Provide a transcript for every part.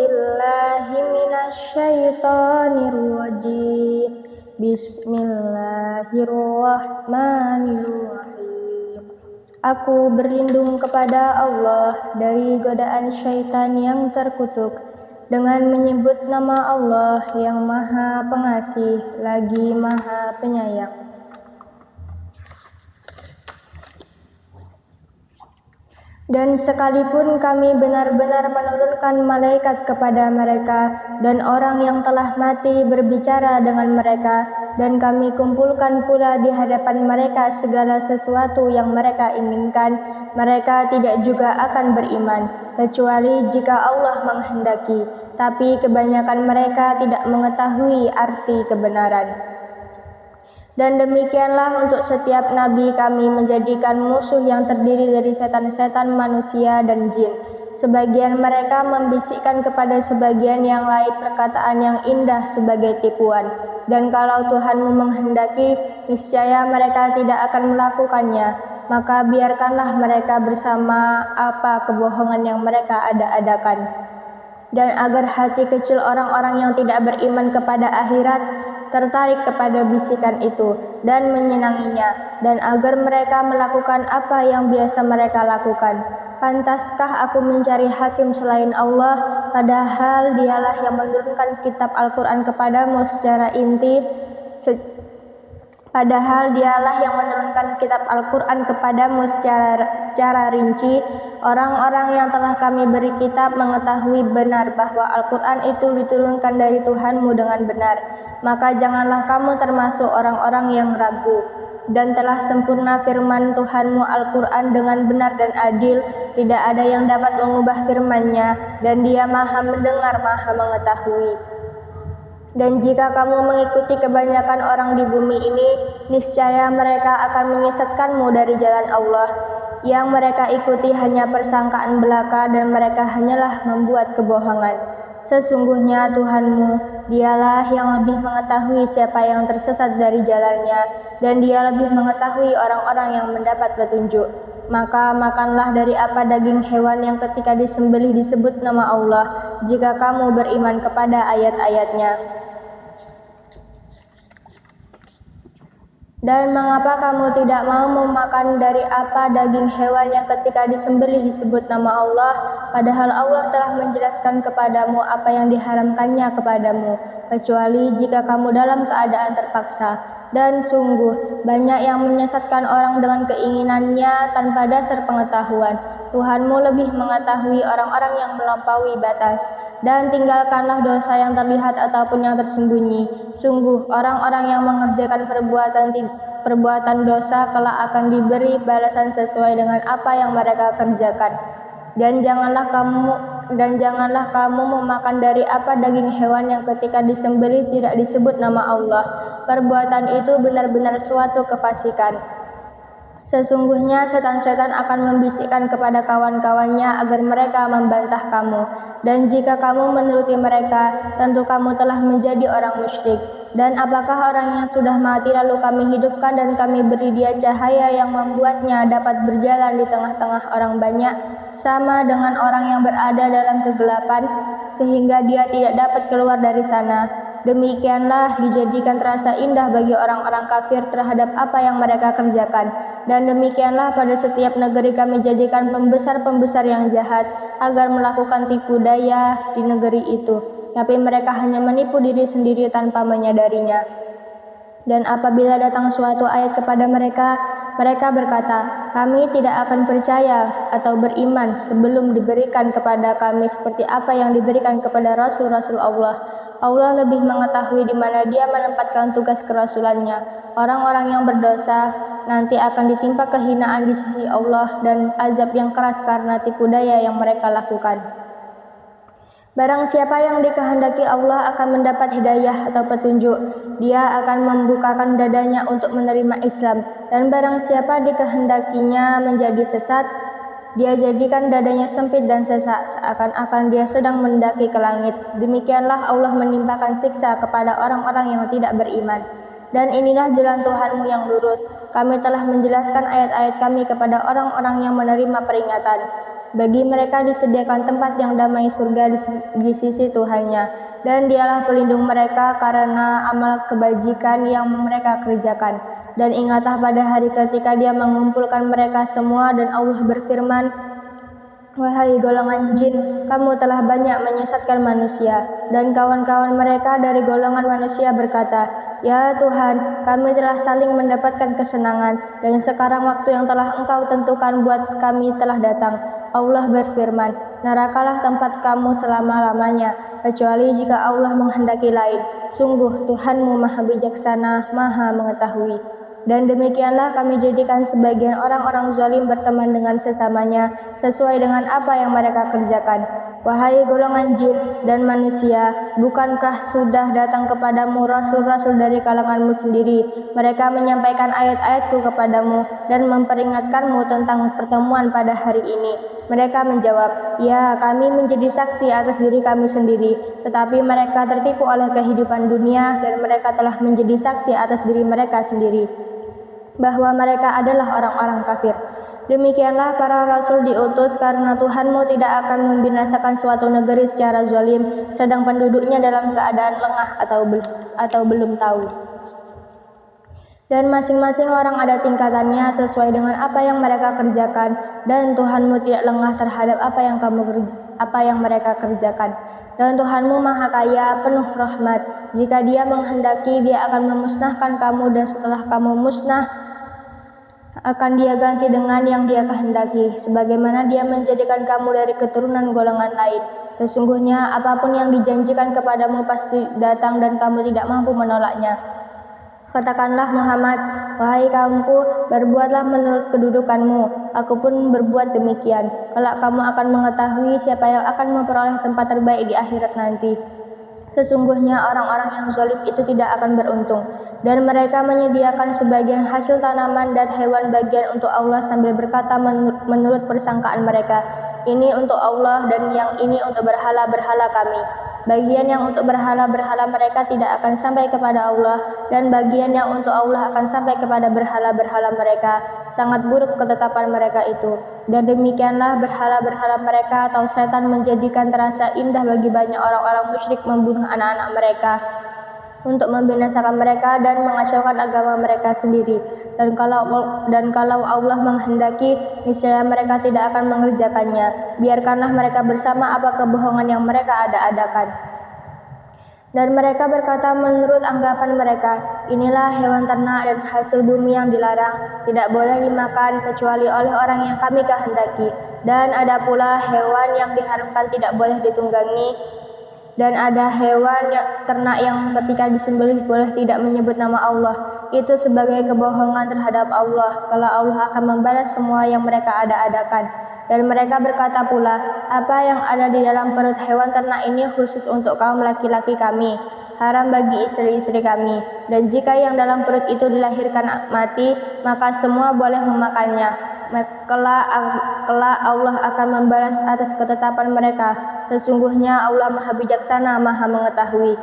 billahi minasyaitonir rajim. Bismillahirrahmanirrahim. Aku berlindung kepada Allah dari godaan syaitan yang terkutuk dengan menyebut nama Allah yang Maha Pengasih lagi Maha Penyayang. Dan sekalipun kami benar-benar menurunkan malaikat kepada mereka dan orang yang telah mati berbicara dengan mereka, dan kami kumpulkan pula di hadapan mereka segala sesuatu yang mereka inginkan, mereka tidak juga akan beriman, kecuali jika Allah menghendaki. Tapi kebanyakan mereka tidak mengetahui arti kebenaran. Dan demikianlah untuk setiap nabi kami menjadikan musuh yang terdiri dari setan-setan manusia dan jin. Sebagian mereka membisikkan kepada sebagian yang lain perkataan yang indah sebagai tipuan. Dan kalau Tuhanmu menghendaki, niscaya mereka tidak akan melakukannya. Maka biarkanlah mereka bersama apa kebohongan yang mereka ada-adakan. Dan agar hati kecil orang-orang yang tidak beriman kepada akhirat tertarik kepada bisikan itu dan menyenanginya, dan agar mereka melakukan apa yang biasa mereka lakukan. Pantaskah aku mencari hakim selain Allah, padahal dialah yang menurunkan kitab Al-Quran kepadamu secara inti, Padahal dialah yang menurunkan kitab Al-Quran kepadamu secara rinci. Orang-orang yang telah kami beri kitab mengetahui benar bahwa Al-Quran itu diturunkan dari Tuhanmu dengan benar. Maka janganlah kamu termasuk orang-orang yang ragu. Dan telah sempurna firman Tuhanmu Al-Quran dengan benar dan adil. Tidak ada yang dapat mengubah firman-Nya, dan Dia Maha mendengar, Maha mengetahui. Dan jika kamu mengikuti kebanyakan orang di bumi ini, niscaya mereka akan menyesatkanmu dari jalan Allah. Yang mereka ikuti hanya persangkaan belaka, dan mereka hanyalah membuat kebohongan. Sesungguhnya Tuhanmu, Dialah yang lebih mengetahui siapa yang tersesat dari jalannya, dan Dia lebih mengetahui orang-orang yang mendapat petunjuk. Maka makanlah dari apa daging hewan yang ketika disembelih disebut nama Allah, jika kamu beriman kepada ayat-ayatnya. Dan mengapa kamu tidak mau memakan dari apa daging hewan yang ketika disembelih disebut nama Allah, padahal Allah telah menjelaskan kepadamu apa yang diharamkannya kepadamu, kecuali jika kamu dalam keadaan terpaksa. Dan sungguh, banyak yang menyesatkan orang dengan keinginannya tanpa dasar pengetahuan. Tuhanmu lebih mengetahui orang-orang yang melampaui batas. Dan tinggalkanlah dosa yang terlihat ataupun yang tersembunyi. Sungguh, orang-orang yang mengerjakan perbuatan dosa kelak akan diberi balasan sesuai dengan apa yang mereka kerjakan. Dan janganlah kamu memakan dari apa daging hewan yang ketika disembelih tidak disebut nama Allah. Perbuatan itu benar-benar suatu kefasikan. Sesungguhnya setan-setan akan membisikkan kepada kawan-kawannya agar mereka membantah kamu. Dan jika kamu menuruti mereka, tentu kamu telah menjadi orang musyrik. Dan apakah orang yang sudah mati lalu kami hidupkan dan kami beri dia cahaya yang membuatnya dapat berjalan di tengah-tengah orang banyak, sama dengan orang yang berada dalam kegelapan, sehingga dia tidak dapat keluar dari sana. Demikianlah dijadikan terasa indah bagi orang-orang kafir terhadap apa yang mereka kerjakan. Dan demikianlah pada setiap negeri kami jadikan pembesar-pembesar yang jahat agar melakukan tipu daya di negeri itu. Tapi mereka hanya menipu diri sendiri tanpa menyadarinya. Dan apabila datang suatu ayat kepada mereka, mereka berkata, kami tidak akan percaya atau beriman sebelum diberikan kepada kami seperti apa yang diberikan kepada Rasul-Rasul Allah. Allah lebih mengetahui di mana Dia menempatkan tugas kerasulannya. Orang-orang yang berdosa nanti akan ditimpa kehinaan di sisi Allah dan azab yang keras karena tipu daya yang mereka lakukan. Barang siapa yang dikehendaki Allah akan mendapat hidayah atau petunjuk, dia akan membukakan dadanya untuk menerima Islam. Dan barang siapa dikehendakinya menjadi sesat, dia jadikan dadanya sempit dan sesak, seakan-akan dia sedang mendaki ke langit. Demikianlah Allah menimpakan siksa kepada orang-orang yang tidak beriman. Dan inilah jalan Tuhanmu yang lurus. Kami telah menjelaskan ayat-ayat kami kepada orang-orang yang menerima peringatan. Bagi mereka disediakan tempat yang damai surga di sisi Tuhannya, dan Dialah pelindung mereka karena amal kebajikan yang mereka kerjakan. Dan ingatlah pada hari ketika Dia mengumpulkan mereka semua dan Allah berfirman, "Wahai golongan jin, kamu telah banyak menyesatkan manusia." Dan kawan-kawan mereka dari golongan manusia berkata, "Ya Tuhan, kami telah saling mendapatkan kesenangan, dan sekarang waktu yang telah Engkau tentukan buat kami telah datang." Allah berfirman, "Nerakalah tempat kamu selama-lamanya, kecuali jika Allah menghendaki lain. Sungguh Tuhanmu Maha Bijaksana, Maha Mengetahui." Dan demikianlah kami jadikan sebagian orang-orang zalim berteman dengan sesamanya sesuai dengan apa yang mereka kerjakan. Wahai golongan jin dan manusia, bukankah sudah datang kepadamu rasul-rasul dari kalanganmu sendiri? Mereka menyampaikan ayat-ayatku kepadamu dan memperingatkanmu tentang pertemuan pada hari ini. Mereka menjawab, "Ya, kami menjadi saksi atas diri kami sendiri." Tetapi mereka tertipu oleh kehidupan dunia dan mereka telah menjadi saksi atas diri mereka sendiri bahwa mereka adalah orang-orang kafir. Demikianlah para rasul diutus karena Tuhanmu tidak akan membinasakan suatu negeri secara zalim sedang penduduknya dalam keadaan lengah atau belum tahu. Dan masing-masing orang ada tingkatannya sesuai dengan apa yang mereka kerjakan, dan Tuhanmu tidak lengah terhadap apa yang mereka kerjakan. Dan Tuhanmu Maha Kaya, penuh rahmat. Jika Dia menghendaki, Dia akan memusnahkan kamu, dan setelah kamu musnah akan Dia ganti dengan yang Dia kehendaki, sebagaimana Dia menjadikan kamu dari keturunan golongan lain. Sesungguhnya apapun yang dijanjikan kepadamu pasti datang dan kamu tidak mampu menolaknya. Katakanlah Muhammad, "Wahai kaumku, berbuatlah menurut kedudukanmu. Aku pun berbuat demikian. Kelak kamu akan mengetahui siapa yang akan memperoleh tempat terbaik di akhirat nanti. Sesungguhnya orang-orang yang zalim itu tidak akan beruntung." Dan mereka menyediakan sebagian hasil tanaman dan hewan bagian untuk Allah sambil berkata menurut persangkaan mereka, "Ini untuk Allah dan yang ini untuk berhala-berhala kami." Bagian yang untuk berhala-berhala mereka tidak akan sampai kepada Allah, dan bagian yang untuk Allah akan sampai kepada berhala-berhala mereka. Sangat buruk ketetapan mereka itu. Dan demikianlah berhala-berhala mereka atau setan menjadikan terasa indah bagi banyak orang-orang musyrik membunuh anak-anak mereka untuk membinasakan mereka dan mengacaukan agama mereka sendiri. Dan kalau Allah menghendaki, niscaya mereka tidak akan mengerjakannya. Biarkanlah mereka bersama apa kebohongan yang mereka ada-adakan. Dan mereka berkata menurut anggapan mereka, "Inilah hewan ternak dan hasil bumi yang dilarang, tidak boleh dimakan kecuali oleh orang yang kami kehendaki. Dan ada pula hewan yang diharamkan tidak boleh ditunggangi. Dan ada hewan ternak yang ketika disembelih boleh tidak menyebut nama Allah. Itu sebagai kebohongan terhadap Allah. Kalau Allah akan membalas semua yang mereka ada-adakan." Dan mereka berkata pula, "Apa yang ada di dalam perut hewan ternak ini khusus untuk kaum laki-laki kami, haram bagi istri-istri kami. Dan jika yang dalam perut itu dilahirkan mati, maka semua boleh memakannya. Kelak Allah akan membalas atas ketetapan mereka. Sesungguhnya Allah Maha Bijaksana, Maha Mengetahui.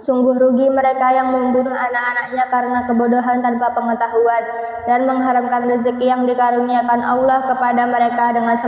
Sungguh rugi mereka yang membunuh anak-anaknya karena kebodohan tanpa pengetahuan dan mengharamkan rezeki yang dikaruniakan Allah kepada mereka dengan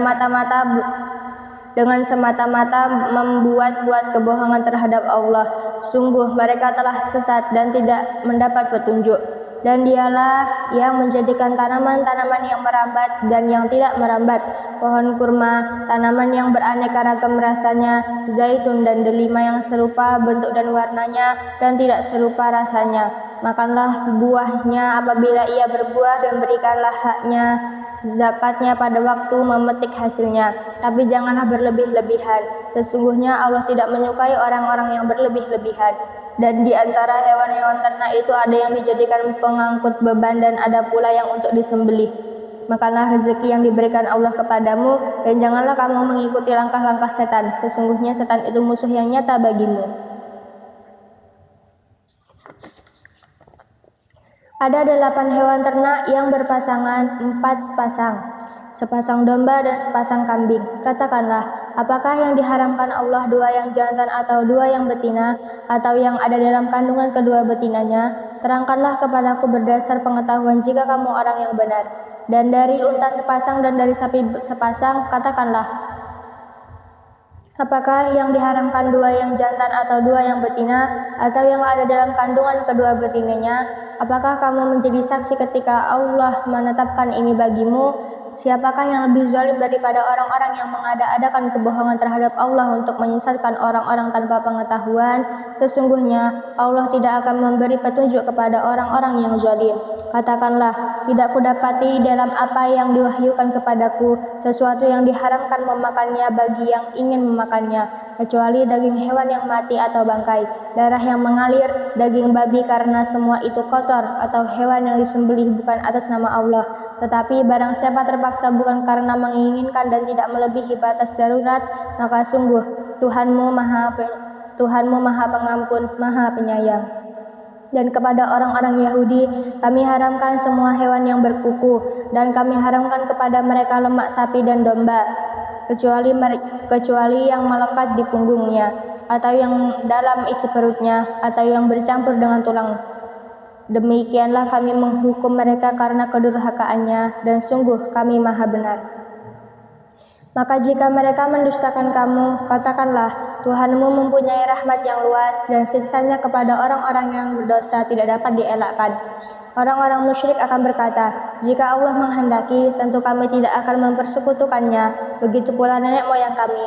semata-mata membuat-buat kebohongan terhadap Allah. Sungguh mereka telah sesat dan tidak mendapat petunjuk. Dan Dialah yang menjadikan tanaman-tanaman yang merambat dan yang tidak merambat, pohon kurma, tanaman yang beraneka ragam rasanya, zaitun dan delima yang serupa bentuk dan warnanya dan tidak serupa rasanya. Makanlah buahnya apabila ia berbuah dan berikanlah haknya zakatnya pada waktu memetik hasilnya. Tapi janganlah berlebih-lebihan. Sesungguhnya Allah tidak menyukai orang-orang yang berlebih-lebihan. Dan di antara hewan-hewan ternak itu ada yang dijadikan pengangkut beban dan ada pula yang untuk disembelih. Makanlah rezeki yang diberikan Allah kepadamu dan janganlah kamu mengikuti langkah-langkah setan. Sesungguhnya setan itu musuh yang nyata bagimu. Ada 8 hewan ternak yang berpasangan, 4 pasang, sepasang domba dan sepasang kambing. Katakanlah, apakah yang diharamkan Allah 2 yang jantan atau 2 yang betina, atau yang ada dalam kandungan kedua betinanya? Terangkanlah kepadaku berdasar pengetahuan jika kamu orang yang benar. Dan dari unta sepasang dan dari sapi sepasang, katakanlah, apakah yang diharamkan dua yang jantan atau dua yang betina, atau yang ada dalam kandungan kedua betinanya? Apakah kamu menjadi saksi ketika Allah menetapkan ini bagimu? Siapakah yang lebih zalim daripada orang-orang yang mengada-adakan kebohongan terhadap Allah untuk menyesatkan orang-orang tanpa pengetahuan? Sesungguhnya Allah tidak akan memberi petunjuk kepada orang-orang yang zalim. Katakanlah, tidak kudapati dalam apa yang diwahyukan kepadaku sesuatu yang diharamkan memakannya bagi yang ingin memakannya, kecuali daging hewan yang mati atau bangkai, darah yang mengalir, daging babi karena semua itu kotor, atau hewan yang disembelih bukan atas nama Allah. Tetapi barang siapa terpaksa bukan karena menginginkan dan tidak melebihi batas darurat, maka sungguh Tuhanmu Maha Pengampun, Maha Penyayang. Dan kepada orang-orang Yahudi kami haramkan semua hewan yang berkuku, dan kami haramkan kepada mereka lemak sapi dan domba, kecuali yang melekat di punggungnya, atau yang dalam isi perutnya, atau yang bercampur dengan tulang. Demikianlah kami menghukum mereka karena kedurhakaannya, dan sungguh kami Maha benar. Maka jika mereka mendustakan kamu, katakanlah, Tuhanmu mempunyai rahmat yang luas, dan siksanya kepada orang-orang yang berdosa tidak dapat dielakkan. Orang-orang musyrik akan berkata, jika Allah menghendaki, tentu kami tidak akan mempersekutukannya. Begitu pula nenek moyang kami,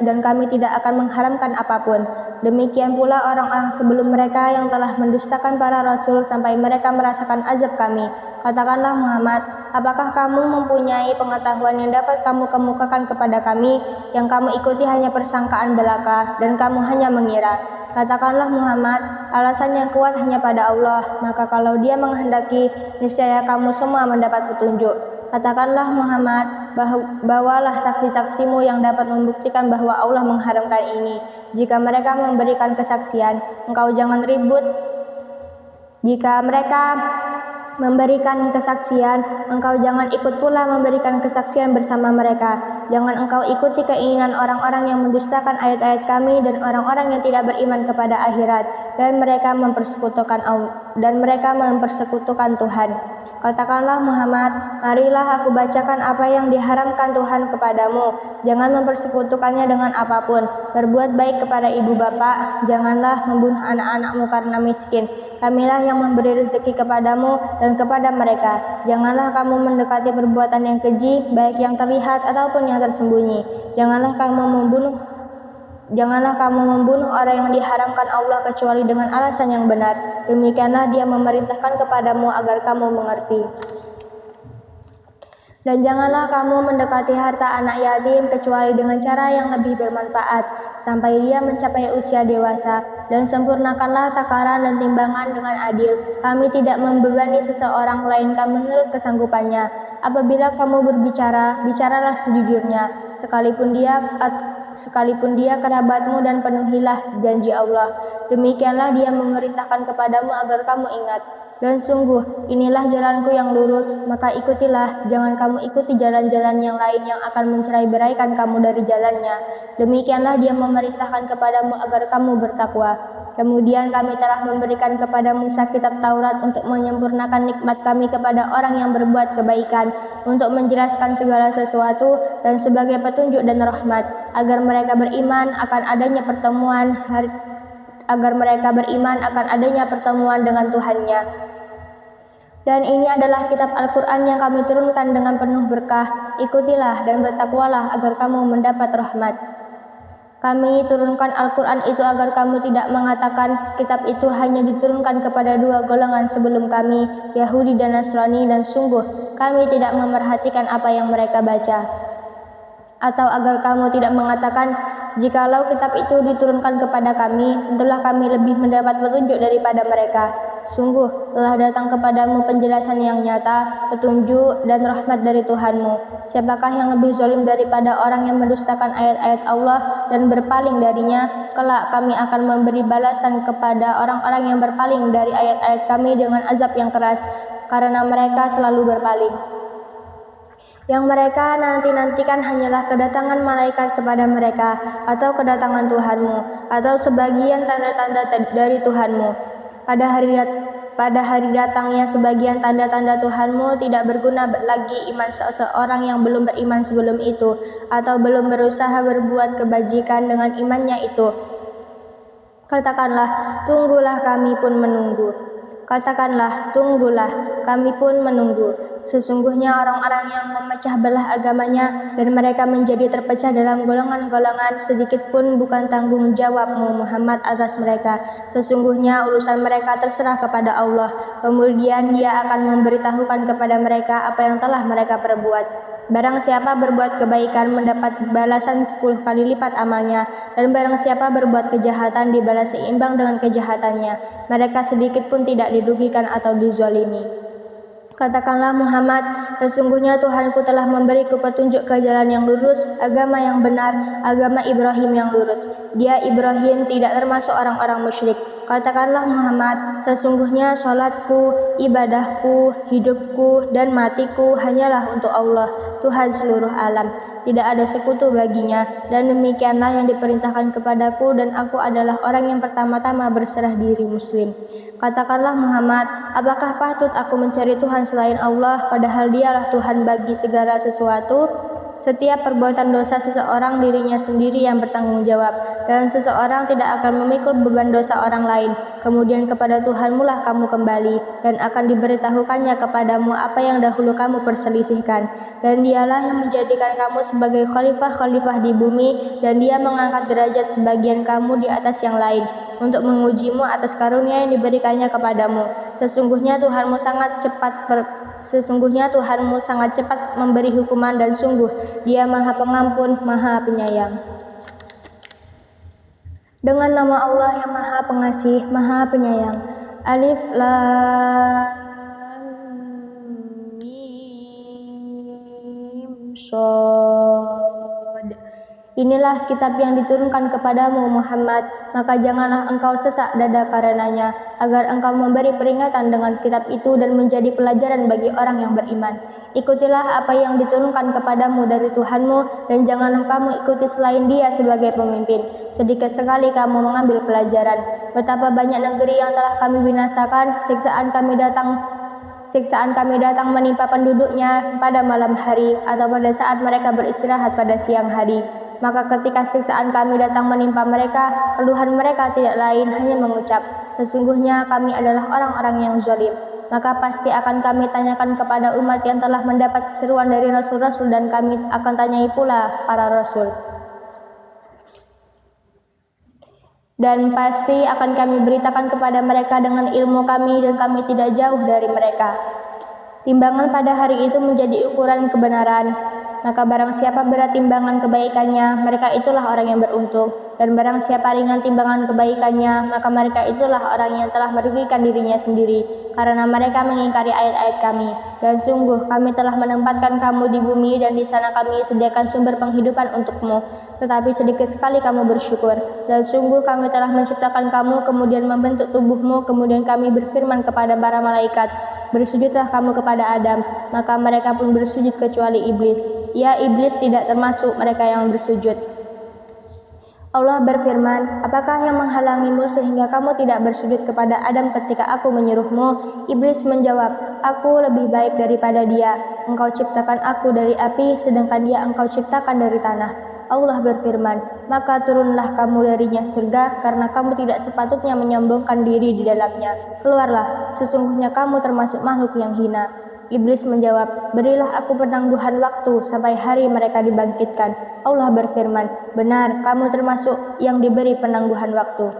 dan kami tidak akan mengharamkan apapun. Demikian pula orang-orang sebelum mereka yang telah mendustakan para rasul sampai mereka merasakan azab kami. Katakanlah Muhammad, apakah kamu mempunyai pengetahuan yang dapat kamu kemukakan kepada kami, yang kamu ikuti hanya persangkaan belaka, dan kamu hanya mengira? Katakanlah Muhammad, alasan yang kuat hanya pada Allah, maka kalau Dia menghendaki, niscaya kamu semua mendapat petunjuk. Katakanlah Muhammad, bawalah saksi-saksimu yang dapat membuktikan bahwa Allah mengharamkan ini. Jika mereka memberikan kesaksian, engkau jangan ribut. Jika mereka memberikan kesaksian, engkau jangan ikut pula memberikan kesaksian bersama mereka. Jangan engkau ikuti keinginan orang-orang yang mendustakan ayat-ayat kami dan orang-orang yang tidak beriman kepada akhirat, dan mereka mempersekutukan Tuhan. Katakanlah Muhammad, marilah aku bacakan apa yang diharamkan Tuhan kepadamu. Jangan mempersekutukannya dengan apapun. Berbuat baik kepada ibu bapa, janganlah membunuh anak-anakmu karena miskin. Kamilah yang memberi rezeki kepadamu dan kepada mereka. Janganlah kamu mendekati perbuatan yang keji, baik yang terlihat ataupun yang tersembunyi. Janganlah kamu membunuh orang yang diharamkan Allah kecuali dengan alasan yang benar. Demikianlah Dia memerintahkan kepadamu agar kamu mengerti. Dan janganlah kamu mendekati harta anak yatim kecuali dengan cara yang lebih bermanfaat, sampai dia mencapai usia dewasa, dan sempurnakanlah takaran dan timbangan dengan adil. Kami tidak membebani seseorang melainkan menurut kesanggupannya. Apabila kamu berbicara, bicaralah sejujurnya, sekalipun dia kerabatmu, dan penuhilah janji Allah. Demikianlah Dia memerintahkan kepadamu agar kamu ingat. Dan sungguh, inilah jalanku yang lurus, maka ikutilah. Jangan kamu ikuti jalan-jalan yang lain yang akan mencerai-beraikan kamu dari jalannya. Demikianlah Dia memerintahkan kepadamu agar kamu bertakwa. Kemudian kami telah memberikan kepada Musa kitab Taurat untuk menyempurnakan nikmat kami kepada orang yang berbuat kebaikan, untuk menjelaskan segala sesuatu dan sebagai petunjuk dan rahmat, agar mereka beriman akan adanya pertemuan dengan Tuhannya. Dan ini adalah kitab Al-Quran yang kami turunkan dengan penuh berkah. Ikutilah dan bertakwalah agar kamu mendapat rahmat. Kami turunkan Al-Quran itu agar kamu tidak mengatakan kitab itu hanya diturunkan kepada dua golongan sebelum kami, Yahudi dan Nasrani, dan sungguh kami tidak memerhatikan apa yang mereka baca. Atau agar kamu tidak mengatakan, jikalau kitab itu diturunkan kepada kami, tentulah kami lebih mendapat petunjuk daripada mereka. Sungguh telah datang kepadamu penjelasan yang nyata, petunjuk dan rahmat dari Tuhanmu. Siapakah yang lebih zalim daripada orang yang mendustakan ayat-ayat Allah dan berpaling darinya? Kelak kami akan memberi balasan kepada orang-orang yang berpaling dari ayat-ayat kami dengan azab yang keras, karena mereka selalu berpaling. Yang mereka nanti-nantikan hanyalah kedatangan malaikat kepada mereka, atau kedatangan Tuhanmu, atau sebagian tanda-tanda dari Tuhanmu. Pada hari datangnya sebagian tanda-tanda Tuhanmu tidak berguna lagi iman seseorang yang belum beriman sebelum itu, atau belum berusaha berbuat kebajikan dengan imannya itu. Katakanlah, tunggulah kami pun menunggu. Katakanlah, tunggulah, kami pun menunggu. Sesungguhnya orang-orang yang memecah belah agamanya dan mereka menjadi terpecah dalam golongan-golongan, sedikit pun bukan tanggung jawabmu Muhammad atas mereka. Sesungguhnya urusan mereka terserah kepada Allah. Kemudian Dia akan memberitahukan kepada mereka apa yang telah mereka perbuat. Barang siapa berbuat kebaikan mendapat balasan 10 kali lipat amalnya, dan barang siapa berbuat kejahatan dibalas seimbang dengan kejahatannya. Mereka sedikit pun tidak dirugikan atau dizalimi. Katakanlah Muhammad, sesungguhnya Tuhanku telah memberiku petunjuk ke jalan yang lurus, agama yang benar, agama Ibrahim yang lurus. Dia Ibrahim tidak termasuk orang-orang musyrik. Katakanlah Muhammad, sesungguhnya sholatku, ibadahku, hidupku, dan matiku hanyalah untuk Allah, Tuhan seluruh alam. Tidak ada sekutu baginya, dan demikianlah yang diperintahkan kepadaku, dan aku adalah orang yang pertama-tama berserah diri Muslim. Katakanlah Muhammad, apakah patut aku mencari Tuhan selain Allah, padahal Dialah Tuhan bagi segala sesuatu? Setiap perbuatan dosa seseorang dirinya sendiri yang bertanggung jawab, dan seseorang tidak akan memikul beban dosa orang lain. Kemudian kepada Tuhanmu lah kamu kembali, dan akan diberitahukannya kepadamu apa yang dahulu kamu perselisihkan. Dan Dialah yang menjadikan kamu sebagai khalifah-khalifah di bumi, dan Dia mengangkat derajat sebagian kamu di atas yang lain, untuk mengujimu atas karunia yang diberikannya kepadamu. Sesungguhnya Tuhanmu sangat cepat memberi hukuman, dan sungguh Dia Maha Pengampun, Maha Penyayang. Dengan nama Allah yang Maha Pengasih, Maha Penyayang. Alif Lam Mim Shad. Inilah kitab yang diturunkan kepadamu Muhammad, maka janganlah engkau sesak dada karenanya, agar engkau memberi peringatan dengan kitab itu dan menjadi pelajaran bagi orang yang beriman. Ikutilah apa yang diturunkan kepadamu dari Tuhanmu, dan janganlah kamu ikuti selain Dia sebagai pemimpin. Sedikit sekali kamu mengambil pelajaran. Betapa banyak negeri yang telah kami binasakan, siksaan kami datang menimpa penduduknya pada malam hari, atau pada saat mereka beristirahat pada siang hari. Maka ketika siksaan kami datang menimpa mereka, keluhan mereka tidak lain hanya mengucap, sesungguhnya kami adalah orang-orang yang zalim. Maka pasti akan kami tanyakan kepada umat yang telah mendapat seruan dari Rasul-Rasul, dan kami akan tanyai pula para Rasul. Dan pasti akan kami beritakan kepada mereka dengan ilmu kami, dan kami tidak jauh dari mereka. Timbangan pada hari itu menjadi ukuran kebenaran. Maka barang siapa berat timbangan kebaikannya, mereka itulah orang yang beruntung. Dan barang siapa ringan timbangan kebaikannya, maka mereka itulah orang yang telah merugikan dirinya sendiri, karena mereka mengingkari ayat-ayat kami. Dan sungguh kami telah menempatkan kamu di bumi, dan di sana kami sediakan sumber penghidupan untukmu. Tetapi sedikit sekali kamu bersyukur. Dan sungguh kami telah menciptakan kamu, kemudian membentuk tubuhmu, kemudian kami berfirman kepada para malaikat, bersujudlah kamu kepada Adam, maka mereka pun bersujud kecuali iblis. Ya, iblis tidak termasuk mereka yang bersujud. Allah berfirman, apakah yang menghalangimu sehingga kamu tidak bersujud kepada Adam ketika aku menyuruhmu? Iblis menjawab, aku lebih baik daripada dia. Engkau ciptakan aku dari api, sedangkan dia engkau ciptakan dari tanah. Allah berfirman, maka turunlah kamu darinya surga, karena kamu tidak sepatutnya menyombongkan diri di dalamnya. Keluarlah, sesungguhnya kamu termasuk makhluk yang hina. Iblis menjawab, berilah aku penangguhan waktu sampai hari mereka dibangkitkan. Allah berfirman, benar, kamu termasuk yang diberi penangguhan waktu.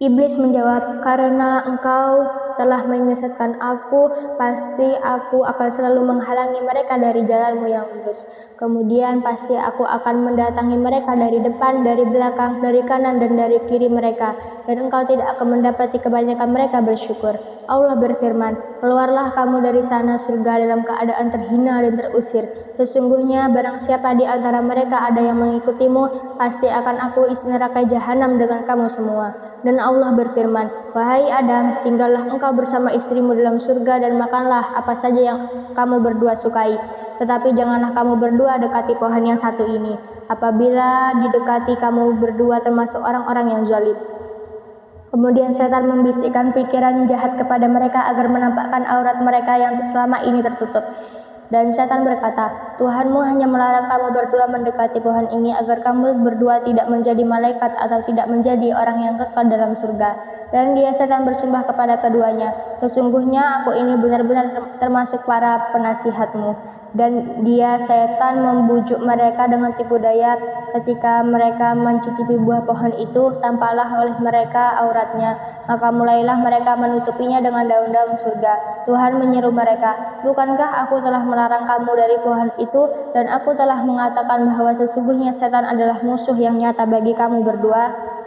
Iblis menjawab, karena engkau telah menyesatkan aku, pasti aku akan selalu menghalangi mereka dari jalanmu yang lurus. Kemudian pasti aku akan mendatangi mereka dari depan, dari belakang, dari kanan, dan dari kiri mereka, dan engkau tidak akan mendapati kebanyakan mereka bersyukur. Allah berfirman, keluarlah kamu dari sana surga dalam keadaan terhina dan terusir. Sesungguhnya barang siapa di antara mereka ada yang mengikutimu, pasti akan aku isi neraka jahanam dengan kamu semua. Dan Allah berfirman, wahai Adam, tinggallah engkau bersama istrimu dalam surga dan makanlah apa saja yang kamu berdua sukai. Tetapi janganlah kamu berdua dekati pohon yang satu ini. Apabila didekati kamu berdua termasuk orang-orang yang zalim. Kemudian setan membisikkan pikiran jahat kepada mereka agar menampakkan aurat mereka yang selama ini tertutup. Dan setan berkata, Tuhanmu hanya melarang kamu berdua mendekati pohon ini agar kamu berdua tidak menjadi malaikat atau tidak menjadi orang yang kekal dalam surga. Dan dia setan bersumpah kepada keduanya, sesungguhnya aku ini benar-benar termasuk para penasihatmu. Dan dia setan membujuk mereka dengan tipu daya. Ketika mereka mencicipi buah pohon itu, tampaklah oleh mereka auratnya. Maka mulailah mereka menutupinya dengan daun-daun surga. Tuhan menyeru mereka, bukankah aku telah melarang kamu dari pohon itu, dan aku telah mengatakan bahwa sesungguhnya setan adalah musuh yang nyata bagi kamu berdua?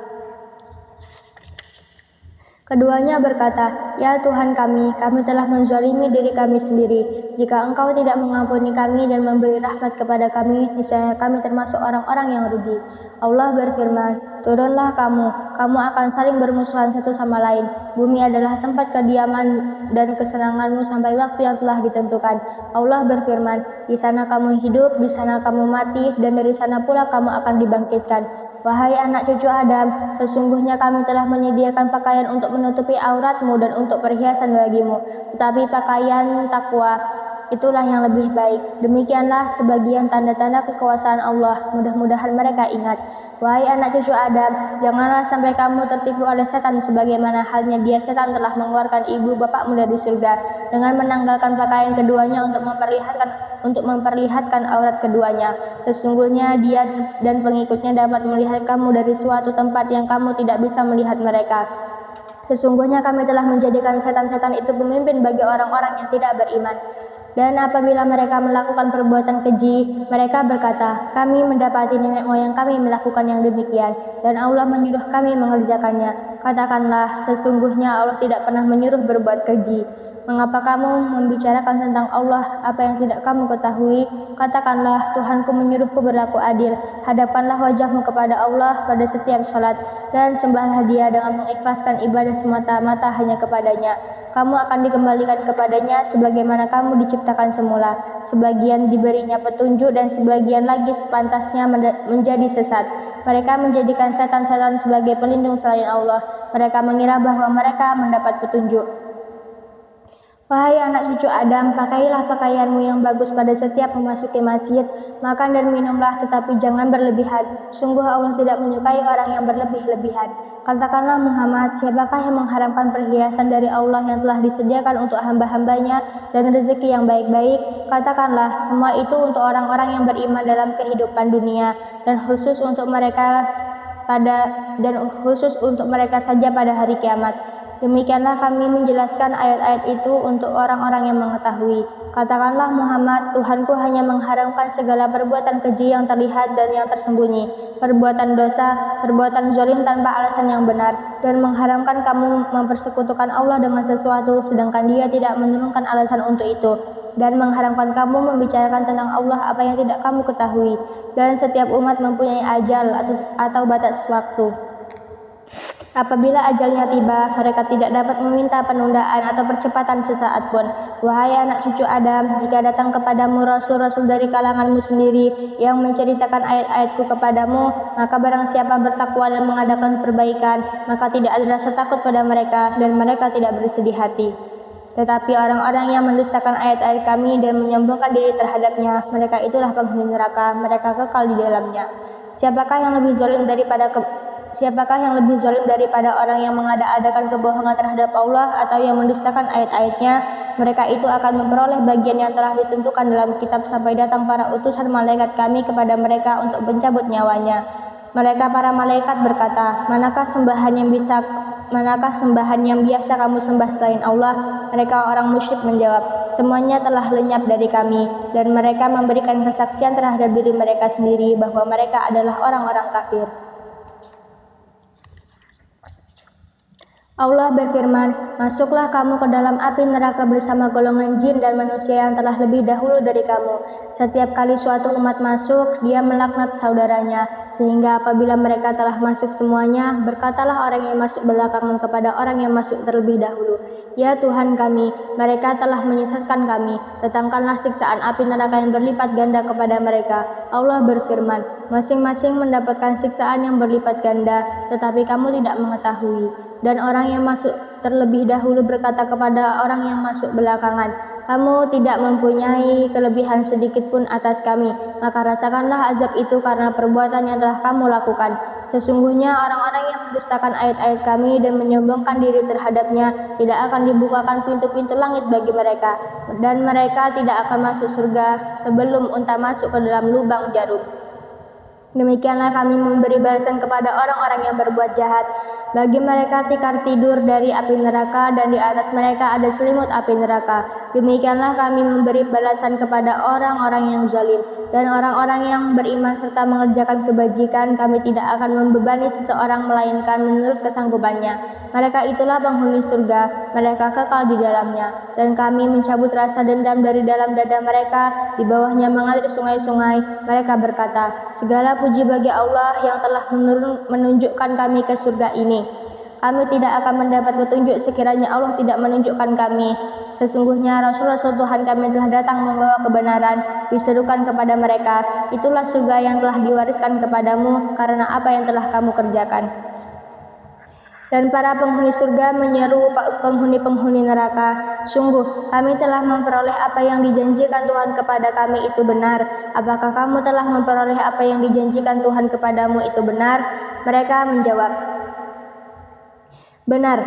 Keduanya berkata, ya Tuhan kami telah menzalimi diri kami sendiri. Jika Engkau tidak mengampuni kami dan memberi rahmat kepada kami, niscaya kami termasuk orang-orang yang rugi. Allah berfirman, turunlah kamu akan saling bermusuhan satu sama lain. Bumi adalah tempat kediaman dan kesenanganmu sampai waktu yang telah ditentukan. Allah berfirman, di sana kamu hidup, di sana kamu mati, dan dari sana pula kamu akan dibangkitkan. Wahai anak cucu Adam, sesungguhnya kami telah menyediakan pakaian untuk menutupi auratmu dan untuk perhiasan bagimu. Tetapi pakaian takwa itulah yang lebih baik. Demikianlah sebagian tanda-tanda kekuasaan Allah. Mudah-mudahan mereka ingat. Wahai anak cucu Adam, janganlah sampai kamu tertipu oleh setan sebagaimana halnya dia setan telah mengeluarkan ibu bapakmu dari surga dengan menanggalkan pakaian keduanya untuk memperlihatkan aurat keduanya. Sesungguhnya dia dan pengikutnya dapat melihat kamu dari suatu tempat yang kamu tidak bisa melihat mereka. Sesungguhnya kami telah menjadikan setan-setan itu pemimpin bagi orang-orang yang tidak beriman. Dan apabila mereka melakukan perbuatan keji, mereka berkata, kami mendapati nenek moyang kami melakukan yang demikian, dan Allah menyuruh kami mengerjakannya. Katakanlah, sesungguhnya Allah tidak pernah menyuruh berbuat keji. Mengapa kamu membicarakan tentang Allah apa yang tidak kamu ketahui? Katakanlah, Tuhanku menyuruhku berlaku adil. Hadapkanlah wajahmu kepada Allah pada setiap salat, dan sembahlah Dia dengan mengikhlaskan ibadah semata-mata hanya kepadanya. Kamu akan dikembalikan kepadanya sebagaimana kamu diciptakan semula. Sebagian diberinya petunjuk dan sebagian lagi sepantasnya menjadi sesat. Mereka menjadikan setan-setan sebagai pelindung selain Allah. Mereka mengira bahwa mereka mendapat petunjuk. Wahai anak cucu Adam, pakailah pakaianmu yang bagus pada setiap memasuki masjid. Makan dan minumlah, tetapi jangan berlebihan. Sungguh Allah tidak menyukai orang yang berlebih-lebihan. Katakanlah Muhammad, siapakah yang mengharamkan perhiasan dari Allah yang telah disediakan untuk hamba-hambanya dan rezeki yang baik-baik? Katakanlah, semua itu untuk orang-orang yang beriman dalam kehidupan dunia dan khusus untuk mereka saja pada hari kiamat. Demikianlah kami menjelaskan ayat-ayat itu untuk orang-orang yang mengetahui. Katakanlah Muhammad, Tuhanku hanya mengharamkan segala perbuatan keji yang terlihat dan yang tersembunyi, perbuatan dosa, perbuatan zalim tanpa alasan yang benar, dan mengharamkan kamu mempersekutukan Allah dengan sesuatu sedangkan Dia tidak menurunkan alasan untuk itu, dan mengharamkan kamu membicarakan tentang Allah apa yang tidak kamu ketahui, dan setiap umat mempunyai ajal atau batas waktu. Apabila ajalnya tiba, mereka tidak dapat meminta penundaan atau percepatan sesaat pun. Wahai anak cucu Adam, jika datang kepadamu rasul-rasul dari kalanganmu sendiri yang menceritakan ayat-ayatku kepadamu, maka barang siapa bertakwa dan mengadakan perbaikan, maka tidak ada rasa takut pada mereka dan mereka tidak bersedih hati. Tetapi orang-orang yang mendustakan ayat-ayat kami dan menyombongkan diri terhadapnya, mereka itulah penghuni neraka, mereka kekal di dalamnya. Siapakah yang lebih zalim daripada orang yang mengada-adakan kebohongan terhadap Allah atau yang mendustakan ayat-ayatnya? Mereka itu akan memperoleh bagian yang telah ditentukan dalam kitab sampai datang para utusan malaikat kami kepada mereka untuk mencabut nyawanya. Mereka para malaikat berkata, manakah sembahan yang biasa kamu sembah selain Allah? Mereka orang musyrik menjawab, semuanya telah lenyap dari kami, dan mereka memberikan kesaksian terhadap diri mereka sendiri bahwa mereka adalah orang-orang kafir. Allah berfirman, "Masuklah kamu ke dalam api neraka bersama golongan jin dan manusia yang telah lebih dahulu dari kamu. Setiap kali suatu umat masuk, dia melaknat saudaranya, sehingga apabila mereka telah masuk semuanya, berkatalah orang yang masuk belakangan kepada orang yang masuk terlebih dahulu, 'Ya Tuhan kami, mereka telah menyesatkan kami. Datangkanlah siksaan api neraka yang berlipat ganda kepada mereka.' Allah berfirman, "Masing-masing mendapatkan siksaan yang berlipat ganda, tetapi kamu tidak mengetahui." Dan orang yang masuk terlebih dahulu berkata kepada orang yang masuk belakangan, 'Kamu tidak mempunyai kelebihan sedikit pun atas kami, maka rasakanlah azab itu karena perbuatan yang telah kamu lakukan. Sesungguhnya orang-orang yang mendustakan ayat-ayat kami dan menyombongkan diri terhadapnya, tidak akan dibukakan pintu-pintu langit bagi mereka, dan mereka tidak akan masuk surga sebelum unta masuk ke dalam lubang jarum. Demikianlah kami memberi balasan kepada orang-orang yang berbuat jahat. Bagi mereka tikar tidur dari api neraka, dan di atas mereka ada selimut api neraka. Demikianlah kami memberi balasan kepada orang-orang yang zalim. Dan orang-orang yang beriman serta mengerjakan kebajikan, kami tidak akan membebani seseorang melainkan menurut kesanggupannya. Mereka itulah penghuni surga, mereka kekal di dalamnya. Dan kami mencabut rasa dendam dari dalam dada mereka, di bawahnya mengalir sungai-sungai. Mereka berkata, 'Segala puji bagi Allah yang telah menunjukkan kami ke surga ini. Kami tidak akan mendapat petunjuk sekiranya Allah tidak menunjukkan kami. Sesungguhnya Rasul-Rasul Tuhan kami telah datang membawa kebenaran, diserukan kepada mereka, itulah surga yang telah diwariskan kepadamu karena apa yang telah kamu kerjakan.' Dan para penghuni surga menyeru penghuni-penghuni neraka, 'Sungguh, kami telah memperoleh apa yang dijanjikan Tuhan kepada kami itu benar. Apakah kamu telah memperoleh apa yang dijanjikan Tuhan kepadamu itu benar?' Mereka menjawab, 'Benar.'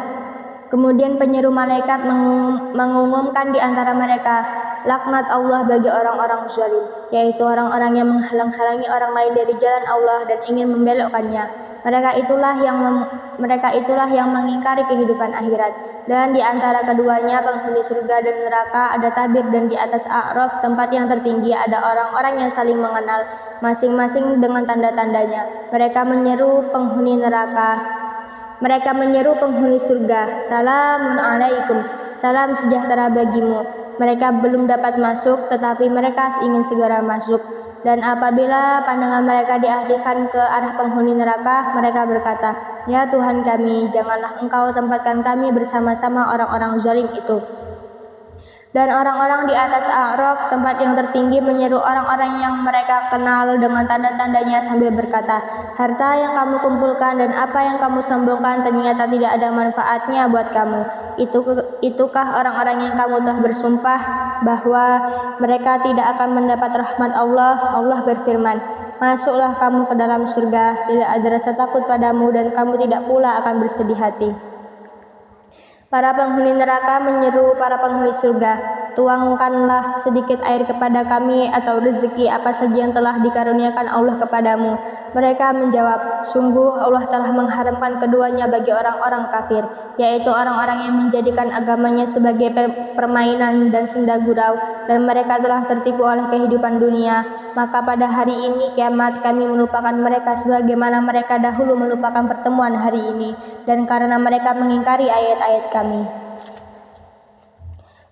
Kemudian penyeru malaikat mengumumkan di antara mereka, 'Laknat Allah bagi orang-orang zalim,' yaitu orang-orang yang menghalang-halangi orang lain dari jalan Allah dan ingin membelokkannya. Mereka itulah yang mengingkari kehidupan akhirat. Dan di antara keduanya, penghuni surga dan neraka, ada tabir, dan di atas A'raf, tempat yang tertinggi, ada orang-orang yang saling mengenal, masing-masing dengan tanda-tandanya. Mereka menyeru penghuni surga, 'Salamun alaikum,' salam sejahtera bagimu. Mereka belum dapat masuk, tetapi mereka ingin segera masuk. Dan apabila pandangan mereka dialihkan ke arah penghuni neraka, mereka berkata, 'Ya Tuhan kami, janganlah Engkau tempatkan kami bersama-sama orang-orang zalim itu.' Dan orang-orang di atas A'raf, tempat yang tertinggi, menyeru orang-orang yang mereka kenal dengan tanda-tandanya sambil berkata, 'Harta yang kamu kumpulkan dan apa yang kamu sombongkan ternyata tidak ada manfaatnya buat kamu. Itukah orang-orang yang kamu telah bersumpah bahwa mereka tidak akan mendapat rahmat Allah?' Allah berfirman, 'Masuklah kamu ke dalam surga, tidak ada rasa takut padamu dan kamu tidak pula akan bersedih hati.' Para penghuni neraka menyeru para penghuni surga, 'Tuangkanlah sedikit air kepada kami atau rezeki apa saja yang telah dikaruniakan Allah kepadamu.' Mereka menjawab, 'Sungguh Allah telah mengharamkan keduanya bagi orang-orang kafir, yaitu orang-orang yang menjadikan agamanya sebagai permainan dan senda gurau, dan mereka telah tertipu oleh kehidupan dunia. Maka pada hari ini kiamat kami melupakan mereka sebagaimana mereka dahulu melupakan pertemuan hari ini, dan karena mereka mengingkari ayat-ayat kami.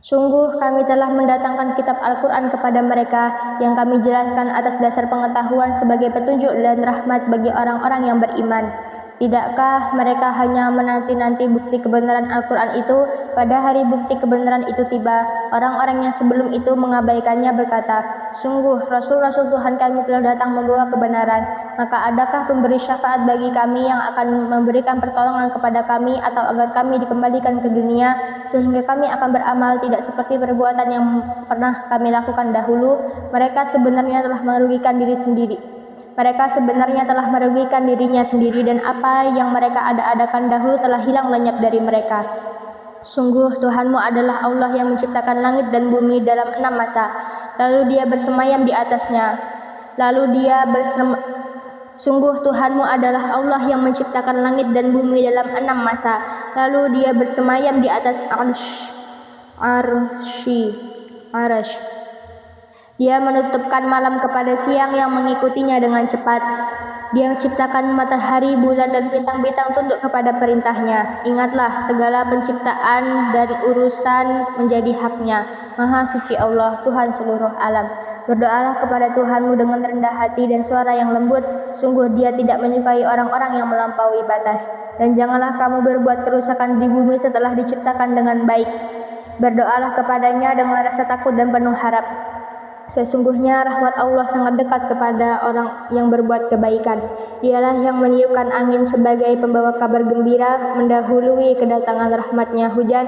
Sungguh kami telah mendatangkan kitab Al-Quran kepada mereka yang kami jelaskan atas dasar pengetahuan sebagai petunjuk dan rahmat bagi orang-orang yang beriman. Tidakkah mereka hanya menanti-nanti bukti kebenaran Al-Quran itu? Pada hari bukti kebenaran itu tiba, orang-orang yang sebelum itu mengabaikannya berkata, 'Sungguh Rasul-Rasul Tuhan kami telah datang membawa kebenaran. Maka adakah pemberi syafaat bagi kami yang akan memberikan pertolongan kepada kami, atau agar kami dikembalikan ke dunia sehingga kami akan beramal tidak seperti perbuatan yang pernah kami lakukan dahulu?' Mereka sebenarnya telah merugikan dirinya sendiri, dan apa yang mereka ada-adakan dahulu telah hilang lenyap dari mereka. Sungguh Tuhanmu adalah Allah yang menciptakan langit dan bumi dalam 6 masa, lalu Dia bersemayam di atasnya. Sungguh Tuhanmu adalah Allah yang menciptakan langit dan bumi dalam 6 masa, lalu Dia bersemayam di atas Dia menutupkan malam kepada siang yang mengikutinya dengan cepat. Dia menciptakan matahari, bulan, dan bintang-bintang tunduk kepada perintahnya. Ingatlah, segala penciptaan dan urusan menjadi haknya. Maha suci Allah, Tuhan seluruh alam. Berdoalah kepada Tuhanmu dengan rendah hati dan suara yang lembut. Sungguh Dia tidak menyukai orang-orang yang melampaui batas. Dan janganlah kamu berbuat kerusakan di bumi setelah diciptakan dengan baik. Berdoalah kepadanya dengan rasa takut dan penuh harap. Sesungguhnya rahmat Allah sangat dekat kepada orang yang berbuat kebaikan. Dialah yang meniupkan angin sebagai pembawa kabar gembira, mendahului kedatangan rahmatnya hujan,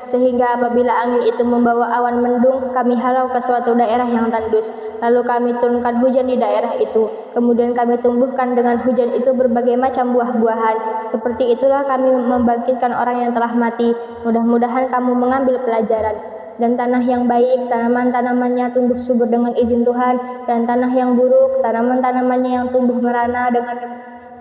sehingga apabila angin itu membawa awan mendung, kami halau ke suatu daerah yang tandus. Lalu kami turunkan hujan di daerah itu. Kemudian kami tumbuhkan dengan hujan itu berbagai macam buah-buahan. Seperti itulah kami membangkitkan orang yang telah mati. Mudah-mudahan kamu mengambil pelajaran. Dan tanah yang baik, tanaman-tanamannya tumbuh subur dengan izin Tuhan, dan tanah yang buruk, tanaman-tanamannya yang tumbuh merana. Dengan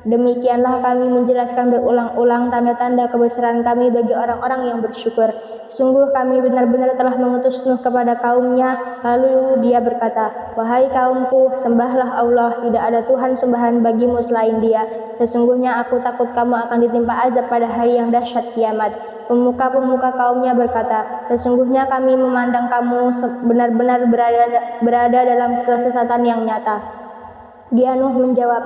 demikianlah kami menjelaskan berulang-ulang tanda-tanda kebesaran kami bagi orang-orang yang bersyukur. Sungguh kami benar-benar telah mengutus Nuh kepada kaumnya, lalu dia berkata, "Wahai kaumku, sembahlah Allah, tidak ada Tuhan sembahan bagimu selain Dia. Sesungguhnya aku takut kamu akan ditimpa azab pada hari yang dahsyat kiamat." Pemuka-pemuka kaumnya berkata, "Sesungguhnya kami memandang kamu benar-benar berada dalam kesesatan yang nyata." Dia Nuh menjawab,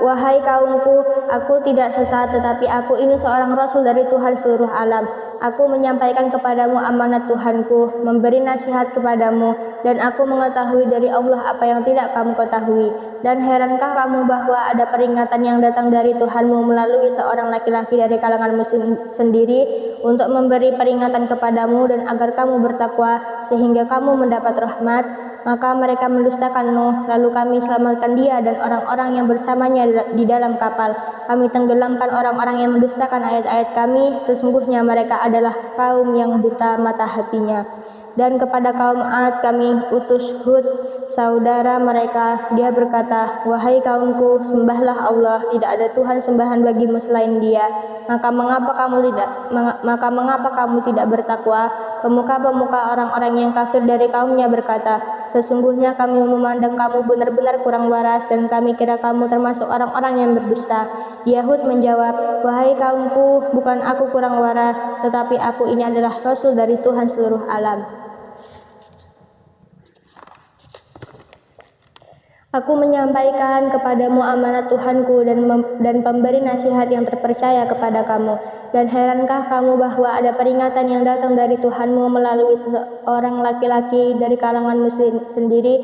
"Wahai kaumku, aku tidak sesat, tetapi aku ini seorang rasul dari Tuhan seluruh alam. Aku menyampaikan kepadamu amanat Tuhanku, memberi nasihat kepadamu, dan aku mengetahui dari Allah apa yang tidak kamu ketahui. Dan herankah kamu bahwa ada peringatan yang datang dari Tuhanmu melalui seorang laki-laki dari kalangan muslim sendiri untuk memberi peringatan kepadamu dan agar kamu bertakwa sehingga kamu mendapat rahmat?" Maka mereka mendustakan Nuh, lalu kami selamatkan dia dan orang-orang yang bersamanya di dalam kapal. Kami tenggelamkan orang-orang yang mendustakan ayat-ayat kami, sesungguhnya mereka adalah kaum yang buta mata hatinya. Dan kepada kaum Ad kami utus Hud, saudara mereka. Dia berkata, "Wahai kaumku, sembahlah Allah, tidak ada Tuhan sembahan bagimu selain Dia. Maka mengapa kamu tidak bertakwa?" Pemuka-pemuka orang-orang yang kafir dari kaumnya berkata, "Sesungguhnya kami memandang kamu benar-benar kurang waras dan kami kira kamu termasuk orang-orang yang berdusta." Yahud menjawab, "Wahai kaumku, bukan aku kurang waras, tetapi aku ini adalah Rasul dari Tuhan seluruh alam. Aku menyampaikan kepadamu amanat Tuhanku dan pemberi nasihat yang terpercaya kepada kamu. Dan herankah kamu bahwa ada peringatan yang datang dari Tuhanmu melalui seorang laki-laki dari kalangan muslim sendiri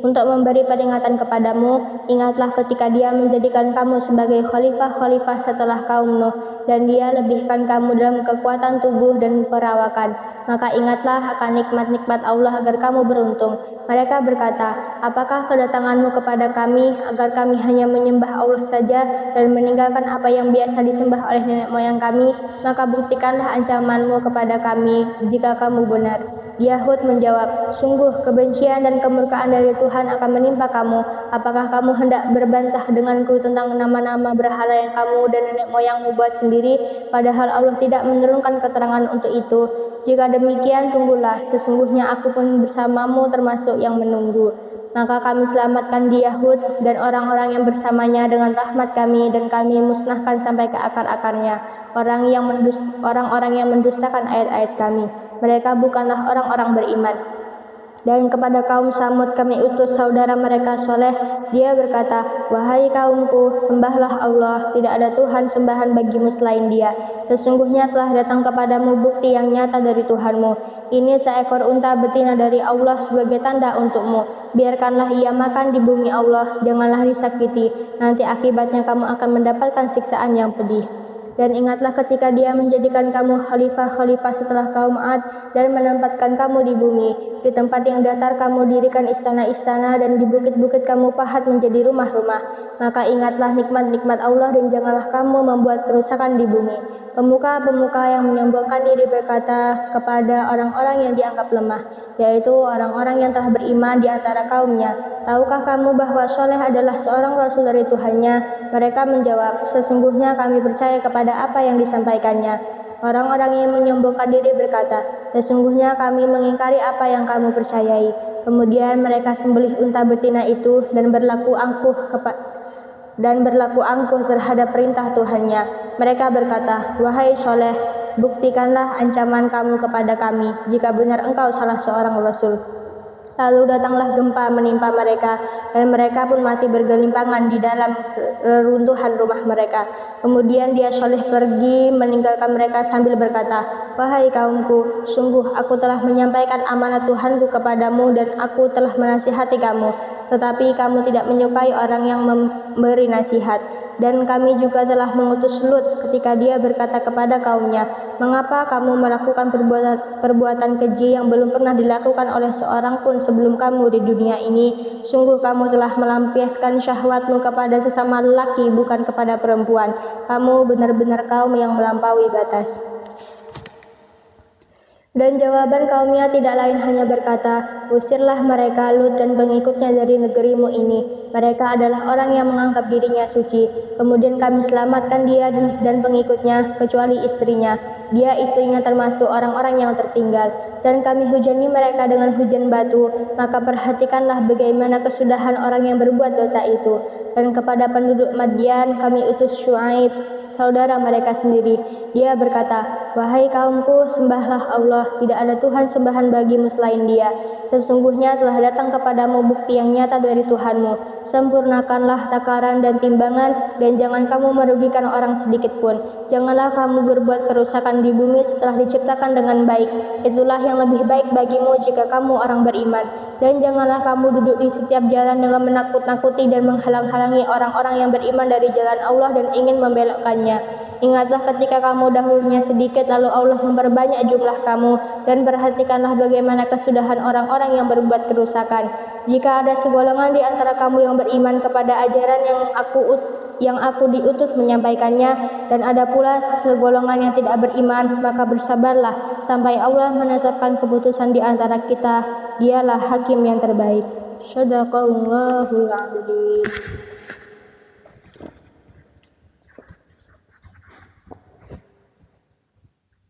untuk memberi peringatan kepadamu? Ingatlah ketika Dia menjadikan kamu sebagai khalifah-khalifah setelah kaum Nuh, dan Dia lebihkan kamu dalam kekuatan tubuh dan perawakan. Maka ingatlah akan nikmat-nikmat Allah agar kamu beruntung." Mereka berkata, "Apakah kedatanganmu kepada kami agar kami hanya menyembah Allah saja dan meninggalkan apa yang biasa disembah oleh nenek moyang kami? Maka buktikanlah ancamanmu kepada kami jika kamu benar." Yahud menjawab, "Sungguh kebencian dan kemurkaan dari Tuhan akan menimpa kamu. Apakah kamu hendak berbantah denganku tentang nama-nama berhala yang kamu dan nenek moyangmu buat sendiri, padahal Allah tidak menurunkan keterangan untuk itu? Jika demikian, tunggulah, sesungguhnya aku pun bersamamu termasuk yang menunggu." Maka kami selamatkan di Yahud dan orang-orang yang bersamanya dengan rahmat kami, dan kami musnahkan sampai ke akar-akarnya orang-orang yang mendustakan ayat-ayat kami. Mereka bukanlah orang-orang beriman. Dan kepada kaum Samud kami utus saudara mereka Soleh. Dia berkata, "Wahai kaumku, sembahlah Allah, tidak ada Tuhan sembahan bagimu selain Dia. Sesungguhnya telah datang kepadamu bukti yang nyata dari Tuhanmu. Ini seekor unta betina dari Allah sebagai tanda untukmu. Biarkanlah ia makan di bumi Allah, janganlah disakiti. Nanti akibatnya kamu akan mendapatkan siksaan yang pedih." Dan ingatlah ketika Dia menjadikan kamu khalifah-khalifah setelah kaum Ad dan menempatkan kamu di bumi. Di tempat yang datar kamu dirikan istana-istana, dan di bukit-bukit kamu pahat menjadi rumah-rumah. Maka ingatlah nikmat-nikmat Allah dan janganlah kamu membuat kerusakan di bumi. Pemuka-pemuka yang menyombongkan diri berkata kepada orang-orang yang dianggap lemah, yaitu orang-orang yang telah beriman di antara kaumnya, "Tahukah kamu bahwa Soleh adalah seorang rasul dari Tuhannya?" Mereka menjawab, "Sesungguhnya kami percaya kepada apa yang disampaikannya." Orang-orang yang menyombongkan diri berkata, "Sesungguhnya kami mengingkari apa yang kamu percayai." Kemudian mereka sembelih unta betina itu dan berlaku angkuh dan berlaku angkuh terhadap perintah Tuhannya. Mereka berkata, "Wahai Soleh, buktikanlah ancaman kamu kepada kami, jika benar engkau salah seorang Rasul." Lalu datanglah gempa menimpa mereka, dan mereka pun mati bergelimpangan di dalam reruntuhan rumah mereka. Kemudian dia Soleh pergi meninggalkan mereka sambil berkata, "Wahai kaumku, sungguh aku telah menyampaikan amanat Tuhanku kepadamu dan aku telah menasihati kamu, tetapi kamu tidak menyukai orang yang memberi nasihat. Dan kami juga telah mengutus Lut ketika dia berkata kepada kaumnya, 'Mengapa kamu melakukan perbuatan keji yang belum pernah dilakukan oleh seorang pun sebelum kamu di dunia ini? Sungguh kamu telah melampiaskan syahwatmu kepada sesama lelaki, bukan kepada perempuan. Kamu benar-benar kaum yang melampaui batas.' Dan jawaban kaumnya tidak lain hanya berkata, 'Usirlah mereka Lut dan pengikutnya dari negerimu ini. Mereka adalah orang yang menganggap dirinya suci. Kemudian kami selamatkan dia dan pengikutnya, kecuali istrinya. Dia istrinya termasuk orang-orang yang tertinggal. Dan kami hujani mereka dengan hujan batu. Maka perhatikanlah bagaimana kesudahan orang yang berbuat dosa itu. Dan kepada penduduk Madian kami utus Syuaib, saudara mereka sendiri. Dia berkata, 'Wahai kaumku, sembahlah Allah, tidak ada Tuhan sembahan bagimu selain Dia. Sesungguhnya telah datang kepadamu bukti yang nyata dari Tuhanmu. Sempurnakanlah takaran dan timbangan, dan jangan kamu merugikan orang sedikit pun. Janganlah kamu berbuat kerusakan di bumi setelah diciptakan dengan baik. Itulah yang lebih baik bagimu jika kamu orang beriman. Dan janganlah kamu duduk di setiap jalan dengan menakut-nakuti dan menghalang-halangi orang-orang yang beriman dari jalan Allah dan ingin membelokkannya. Ingatlah ketika kamu dahulunya sedikit, lalu Allah memperbanyak jumlah kamu, dan perhatikanlah bagaimana kesudahan orang-orang yang berbuat kerusakan. Jika ada segolongan di antara kamu yang beriman kepada ajaran yang aku diutus menyampaikannya, dan ada pula segolongan yang tidak beriman, maka bersabarlah sampai Allah menetapkan keputusan di antara kita. Dialah hakim yang terbaik. Shadaqallahul adzim.